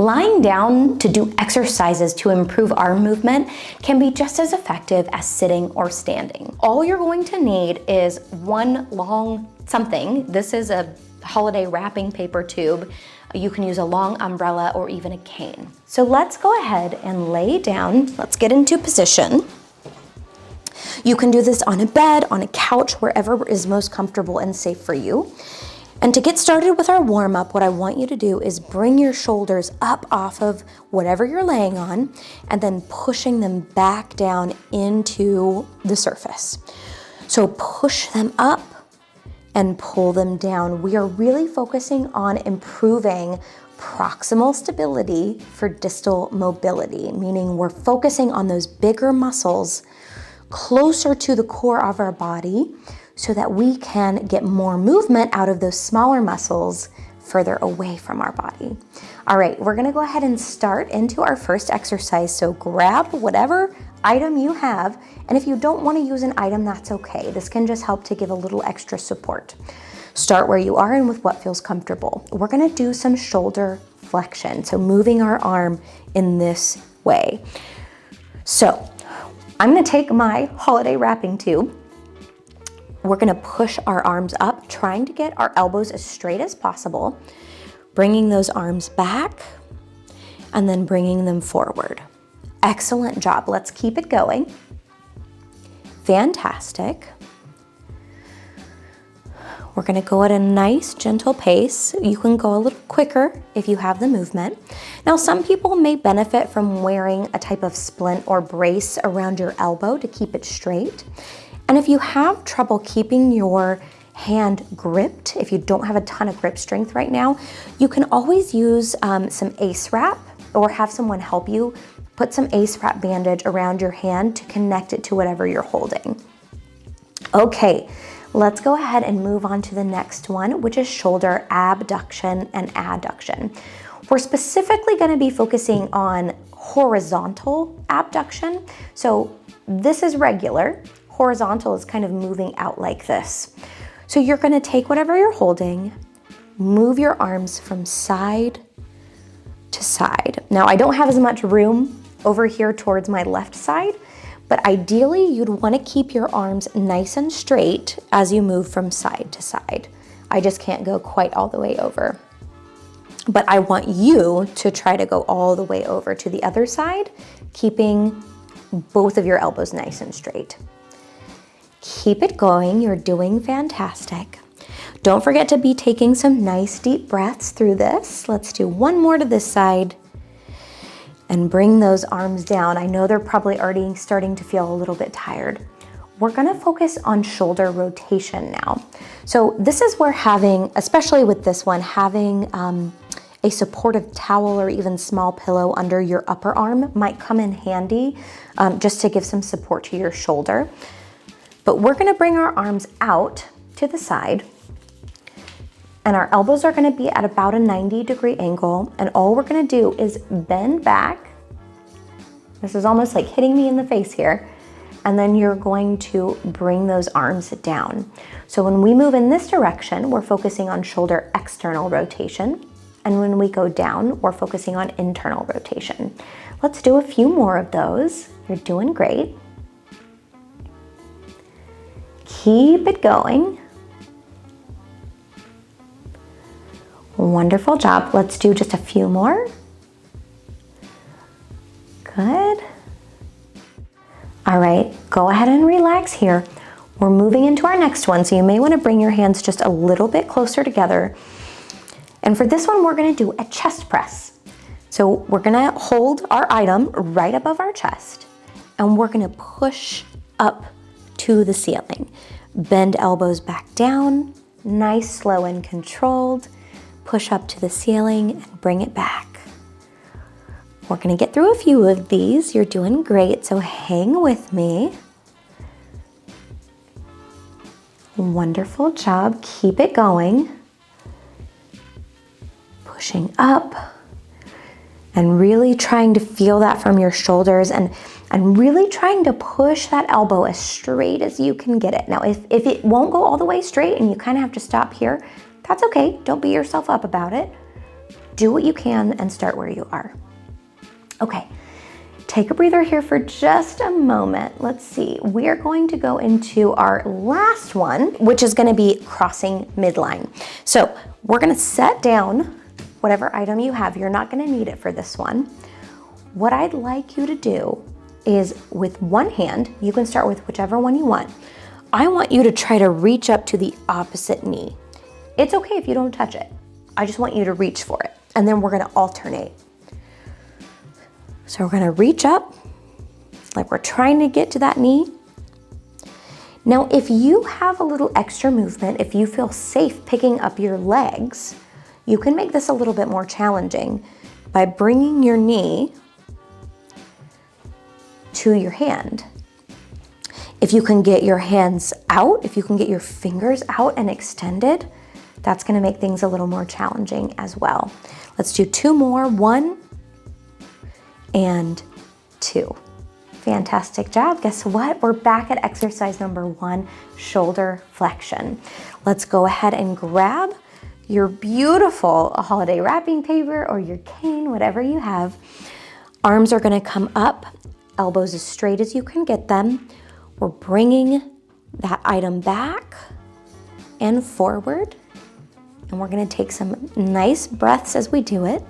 Lying down to do exercises to improve arm movement can be just as effective as sitting or standing. All you're going to need is one long something. This is a holiday wrapping paper tube. You can use a long umbrella or even a cane. So let's go ahead and lay down. Let's get into position. You can do this on a bed, on a couch, wherever is most comfortable and safe for you. And to get started with our warm up, what I want you to do is bring your shoulders up off of whatever you're laying on and then pushing them back down into the surface. So push them up and pull them down. We are really focusing on improving proximal stability for distal mobility, meaning we're focusing on those bigger muscles closer to the core of our body so that we can get more movement out of those smaller muscles further away from our body. All right, we're gonna go ahead and start into our first exercise. So grab whatever item you have, and if you don't wanna use an item, that's okay. This can just help to give a little extra support. Start where you are and with what feels comfortable. We're gonna do some shoulder flexion, so moving our arm in this way. So I'm gonna take my holiday wrapping tube. We're gonna push our arms up, trying to get our elbows as straight as possible, bringing those arms back, and then bringing them forward. Excellent job, let's keep it going. Fantastic. We're gonna go at a nice, gentle pace. You can go a little quicker if you have the movement. Now, some people may benefit from wearing a type of splint or brace around your elbow to keep it straight. And if you have trouble keeping your hand gripped, if you don't have a ton of grip strength right now, you can always use some ACE wrap or have someone help you put some ACE wrap bandage around your hand to connect it to whatever you're holding. Okay, let's go ahead and move on to the next one, which is shoulder abduction and adduction. We're specifically gonna be focusing on horizontal abduction. So this is regular. Horizontal is kind of moving out like this. So you're gonna take whatever you're holding, move your arms from side to side. Now, I don't have as much room over here towards my left side, but ideally you'd wanna keep your arms nice and straight as you move from side to side. I just can't go quite all the way over. But I want you to try to go all the way over to the other side, keeping both of your elbows nice and straight. Keep it going, you're doing fantastic. Don't forget to be taking some nice deep breaths through this. Let's do one more to this side and bring those arms down. I know they're probably already starting to feel a little bit tired. We're gonna focus on shoulder rotation now. So this is where having, especially with this one, having a supportive towel or even small pillow under your upper arm might come in handy just to give some support to your shoulder. But we're gonna bring our arms out to the side and our elbows are gonna be at about a 90-degree angle, and all we're gonna do is bend back. This is almost like hitting me in the face here. And then you're going to bring those arms down. So when we move in this direction, we're focusing on shoulder external rotation. And when we go down, we're focusing on internal rotation. Let's do a few more of those. You're doing great. Keep it going. Wonderful job. Let's do just a few more. Good. All right, go ahead and relax here. We're moving into our next one, so you may want to bring your hands just a little bit closer together. And for this one, we're gonna do a chest press. So we're gonna hold our item right above our chest, and we're gonna push up to the ceiling. Bend elbows back down, nice, slow, and controlled. Push up to the ceiling and bring it back. We're gonna get through a few of these. You're doing great, so hang with me. Wonderful job, keep it going. Pushing up and really trying to feel that from your shoulders and really trying to push that elbow as straight as you can get it. Now, if it won't go all the way straight and you kind of have to stop here, that's okay. Don't beat yourself up about it. do what you can and start where you are. Okay, take a breather here for just a moment. Let's see, we are going to go into our last one, which is gonna be crossing midline. So we're gonna set down whatever item you have. You're not gonna need it for this one. What I'd like you to do is with one hand, you can start with whichever one you want. I want you to try to reach up to the opposite knee. It's okay if you don't touch it. I just want you to reach for it. And then we're gonna alternate. So we're gonna reach up, like we're trying to get to that knee. Now, if you have a little extra movement, if you feel safe picking up your legs, you can make this a little bit more challenging by bringing your knee to your hand. If you can get your hands out, if you can get your fingers out and extended, that's gonna make things a little more challenging as well. Let's do 2 more, 1 and 2. Fantastic job. Guess what? We're back at exercise number 1, shoulder flexion. Let's go ahead and grab your beautiful holiday wrapping paper or your cane, whatever you have. Arms are gonna come up, elbows as straight as you can get them. We're bringing that item back and forward. And we're gonna take some nice breaths as we do it.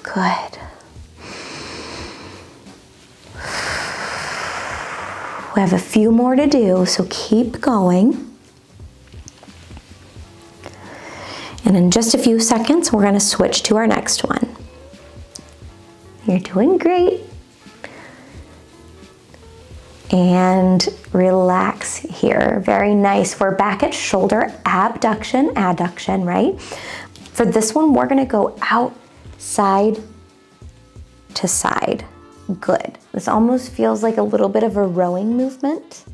Good. We have a few more to do, so keep going. And in just a few seconds, we're gonna switch to our next one. You're doing great. And relax here, very nice. We're back at shoulder abduction, adduction, right? For this one, we're gonna go out side to side. Good. This almost feels like a little bit of a rowing movement.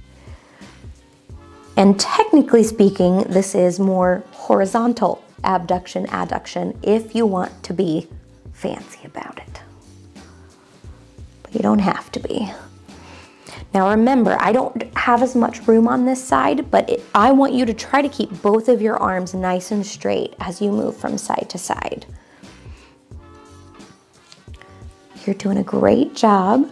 And technically speaking, this is more horizontal abduction, adduction, if you want to be fancy about it. But you don't have to be. Now remember, I don't have as much room on this side, but I want you to try to keep both of your arms nice and straight as you move from side to side. You're doing a great job.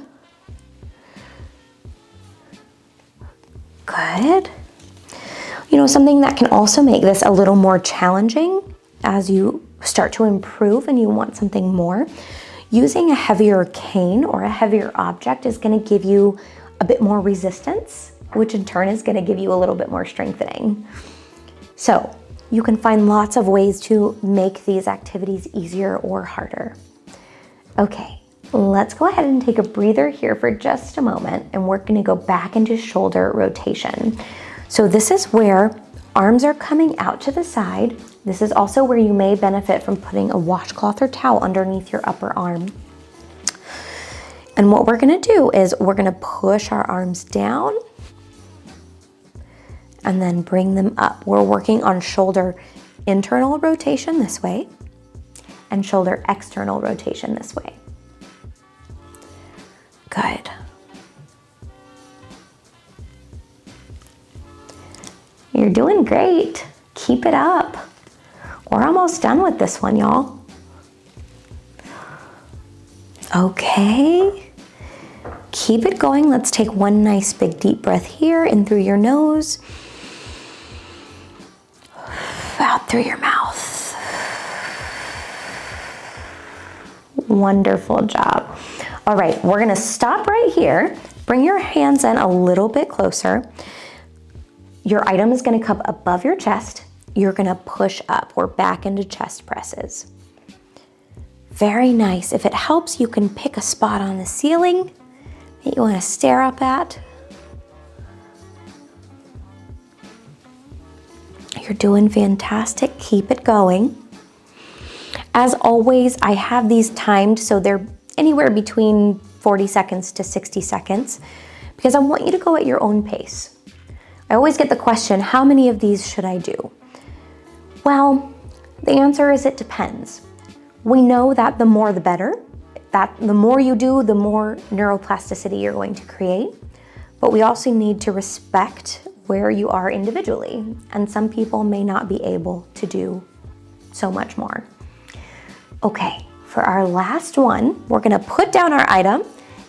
Good. You know, something that can also make this a little more challenging as you start to improve and you want something more, using a heavier cane or a heavier object is going to give you a bit more resistance, which in turn is going to give you a little bit more strengthening. So you can find lots of ways to make these activities easier or harder. Okay. Let's go ahead and take a breather here for just a moment, and we're gonna go back into shoulder rotation. So this is where arms are coming out to the side. This is also where you may benefit from putting a washcloth or towel underneath your upper arm. And what we're gonna do is we're gonna push our arms down and then bring them up. We're working on shoulder internal rotation this way and shoulder external rotation this way. Good. You're doing great. Keep it up. We're almost done with this one, y'all. Okay. Keep it going. Let's take one nice big deep breath here in through your nose. Out through your mouth. Wonderful job. All right, we're gonna stop right here. Bring your hands in a little bit closer. Your item is gonna come above your chest. You're gonna push up. We're back into chest presses. Very nice. If it helps, you can pick a spot on the ceiling that you wanna stare up at. You're doing fantastic. Keep it going. As always, I have these timed so they're anywhere between 40 seconds to 60 seconds because I want you to go at your own pace. I always get the question, how many of these should I do? Well, the answer is it depends. We know that the more the better, that the more you do, the more neuroplasticity you're going to create. But we also need to respect where you are individually. And some people may not be able to do so much more. Okay, for our last one, we're gonna put down our item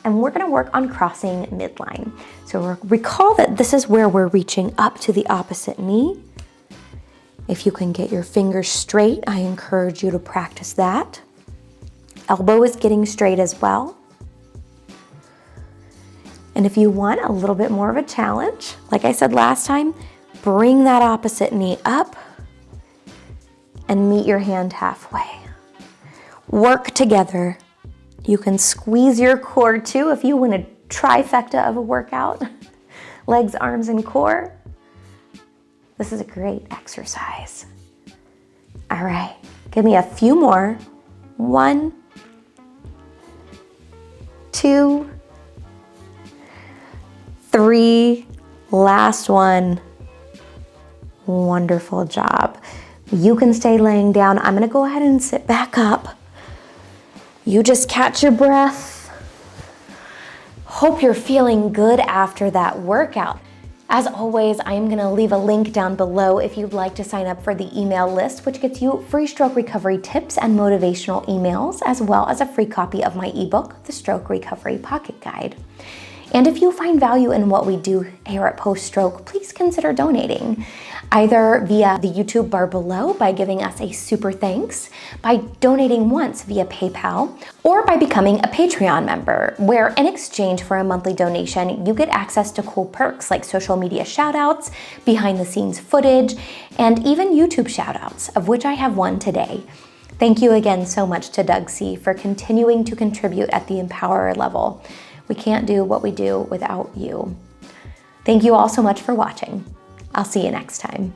and we're gonna work on crossing midline. So recall that this is where we're reaching up to the opposite knee. If you can get your fingers straight, I encourage you to practice that. Elbow is getting straight as well. And if you want a little bit more of a challenge, like I said last time, bring that opposite knee up and meet your hand halfway. Work together. You can squeeze your core too if you want a trifecta of a workout. Legs, arms, and core. This is a great exercise. All right, give me a few more. 1, 2, 3, last one. Wonderful job. You can stay laying down. I'm gonna go ahead and sit back up. You just catch your breath. Hope you're feeling good after that workout. As always, I am gonna leave a link down below if you'd like to sign up for the email list, which gets you free stroke recovery tips and motivational emails, as well as a free copy of my ebook, The Stroke Recovery Pocket Guide. And if you find value in what we do here at Post Stroke, please consider donating, either via the YouTube bar below by giving us a super thanks, by donating once via PayPal, or by becoming a Patreon member, where in exchange for a monthly donation, you get access to cool perks like social media shoutouts, behind the scenes footage, and even YouTube shoutouts, of which I have one today. Thank you again so much to Doug C. for continuing to contribute at the Empowerer level. We can't do what we do without you. Thank you all so much for watching. I'll see you next time.